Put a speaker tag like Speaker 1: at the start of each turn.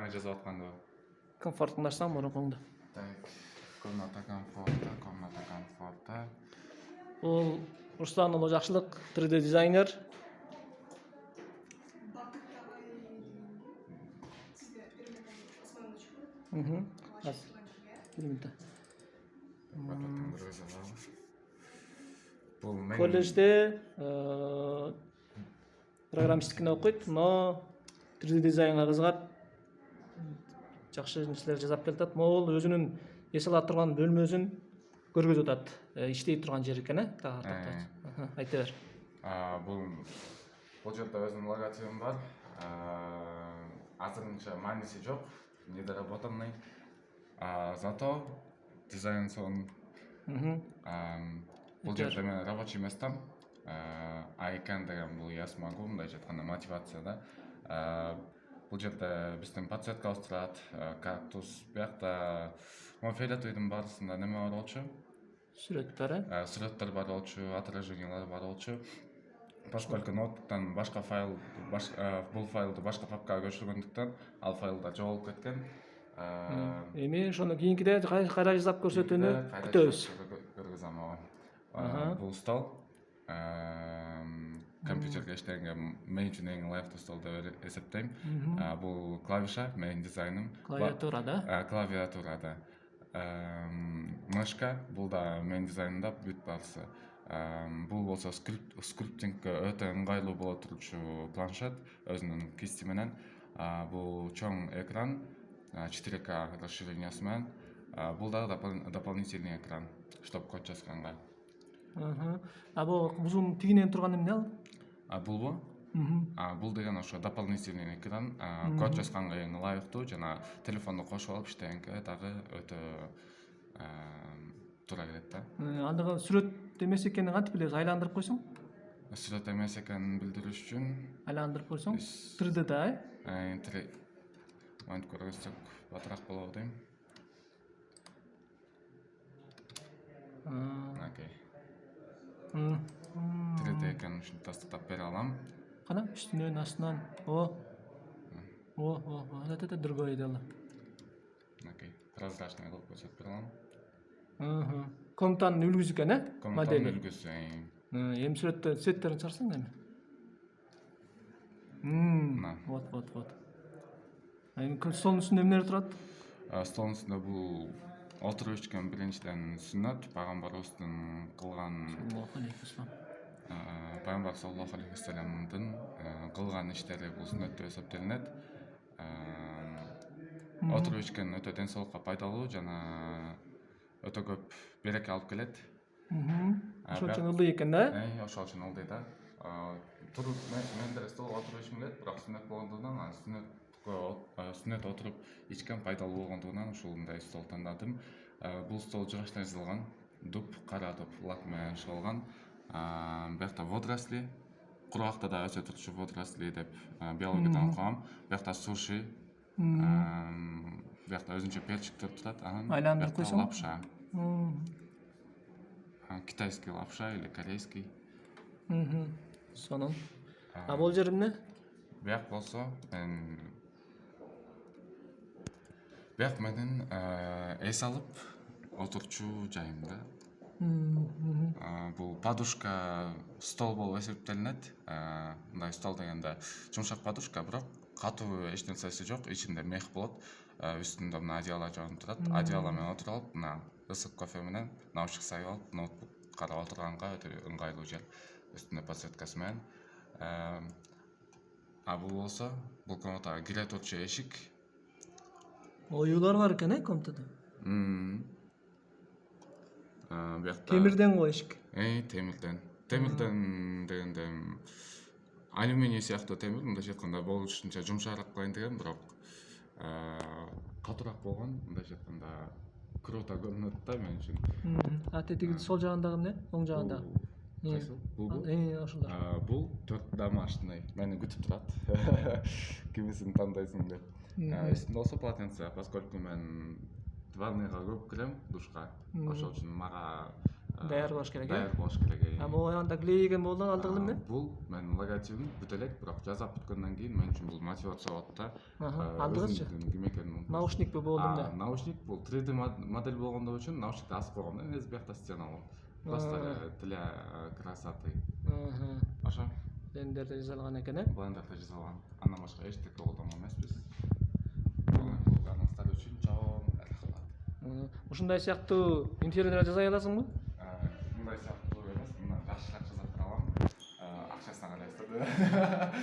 Speaker 1: эмне жазып атканды?
Speaker 2: Комфортун ачсаң мурункуңду.
Speaker 1: Так, комната комфорта.
Speaker 2: Бул Руслан улуу Жакшылык 3D дизайнер.
Speaker 1: Бул мен
Speaker 2: Колледжде программисттикини окуйт, но 3D дизайнга кызыгат. Жакшы нерселер жасап келатат. Могул өзүнүн эс ала турган бөлмөсүн көргөзүп атат. Иштей турган жер экен, айта бер.
Speaker 1: бул жерде өзүнүн логотипим бар. Азырынча мааниси жок, недоработанный. Зато дизайн сон. Бул жерде мен рабочий местом. I can деген бул я смогу, мындайча айтканда мотивация да. Бул жерде биздин подсветка турат, кактус, биякта фиолетовыйдын баарысында неме бар болчу?
Speaker 2: Сүрөттөр,
Speaker 1: Сүрөттөр бар болчу, отражениялар бар болчу. Поскольку ноуттан башка файл, бул файлды башка папкага көчүргөндүктөн, ал файлдар жоголуп кеткен.
Speaker 2: Эми ошону кийинкиде кайра жасап көрсөтүүнү күтөбүз.
Speaker 1: Бул стол компьютерге иштегенге мен үчүн эң ылайыктуу стол деп эсептейм. Бул клавиша, менин дизайным.
Speaker 2: Клавиатура да?
Speaker 1: Клавиатура да. Мышка, бул да менин дизайнымда бүт баарысы. Бул болсо скриптингке өтө ыңгайлуу боло турчу планшет өзүнүн кисти менен. Бул чоң экран 4К расширениясы менен. Бул да дополнительный экран, чтобы код жазганга.
Speaker 2: Бул бузун тигинен турган эмне ал?
Speaker 1: Булбу? Бул деген ошо дополнительный экран, код жазганга эң ылайыктуу жана телефонду кошуп алып иштегенге дагы өтө туура келет да.
Speaker 2: Андыгы сүрөт эмес экенин кантип билебиз? Айландырып койсоң?
Speaker 1: Сүрөт эмес экенин билдириш үчүн
Speaker 2: Айландырып койсоң? 3D да,
Speaker 1: Мантип көрсөтсөк батыраак болобу дейм. Окей. 3D экенин ушинтип тастыктап бере алам.
Speaker 2: Кана үстүнөн, астынан. Это другое дело.
Speaker 1: Окей. Прозрачный кылып көрсөтүп бере алам.
Speaker 2: Комнатанын үлгүсү экен, модели.
Speaker 1: Комнатанын үлгүсү.
Speaker 2: Эми цветтерин чарсаң эми. Вот. Эми столдун үстүндө эмнелер турат?
Speaker 1: Столдун үстүндө бул отуруп ичкен биринчиден сүннөт, пайгамбарыбыздын кылган Пайгамбар саллаллаху алейхи вассаламдын кылган иштери бул сүннөттө эсептелинет. Отуруп ичкен өтө ден соолукка пайдалуу жана өтө көп береке алып келет.
Speaker 2: Ошол үчүн ылдый экен да?
Speaker 1: Ошол үчүн ылдый да. Мен деле столго отуруп ичким келет, бирок сүннөт болгондугунан сүннөт отуруп ичкен пайдалуу болгондугунан ушундай стол тандадым. Бул стол жыгачтай жасалган, дуб, кара дуб лак менен жасалган. Биякта водоросли, кургакта да өсө турчу водоросли деп биологиядан окугам. Биякта суши, биякта өзүнчө перчиктер турат.
Speaker 2: Айландырып койсоң?
Speaker 1: Лапша. Китайский лапша или корейский.
Speaker 2: Сонун. Бул жер эмне?
Speaker 1: Бияк болсо бияк менин эс алып отурчу жайым да. Бул подушка стол болуп эсептелинет. Мындай стол дегенде жумшак подушка, бирок катуу эч нерсеси жок, ичинде мех болот. Үстүндө мына одеяло жогонуп турат. Одеяло менен отуруп алып, мына ысык кофе менен наушник сагып алып, ноутбук карап отурганга өтө ыңгайлуу жер. Үстүндө подсветкасы менен. Бул болсо, бул комнатага кире турчу эшик.
Speaker 2: Оюлар бар экен, комнатада.
Speaker 1: Биякта
Speaker 2: Темирден го эшик.
Speaker 1: Темирден. Темирден дегенде алюминий сыяктуу темир, мындайча айтканда болушунча жумшараак кылайын деген, бирок катуураак болгон, мындайча айтканда круто көрүнөт да мен үчүн.
Speaker 2: Тетиги сол жагындагы эмне? Оң жагындагы.
Speaker 1: Булбу?
Speaker 2: Ошолор.
Speaker 1: Бул 4 домашний. Мени күтүп турат. Кимисин тандайсың деп. Үстүндө болсо полотенце, поскольку мен ванныйга көп кирем, душка. Ошол үчүн мага
Speaker 2: Даяр болуш керек,
Speaker 1: Даяр болуш керек.
Speaker 2: могу аягында клейген болду алдыгы эле эмне?
Speaker 1: Бул менин логотипим бүт элек, бирок жазап бүткөндөн кийин мен үчүн бул мотивация болот да.
Speaker 2: Алдыгычы
Speaker 1: Ким экенин
Speaker 2: наушникпи болду эмне?
Speaker 1: Наушник бул 3D модель болгондо үчүн наушникти асып койгом да, негизи биякта стена болот. Просто для красоты. Ошо.
Speaker 2: Блендерде жасалган экен,
Speaker 1: Блендерде жасалган. Андан башка эчтеке колдонгон эмеспиз. Анастар үчүн чоң рахмат.
Speaker 2: Ушундай сыяктуу интерьерлер жасай аласыңбы?
Speaker 1: Мындай сыяктуу эмес, мына жакшыраак жасап тура алам. Акчасына карайсыздар.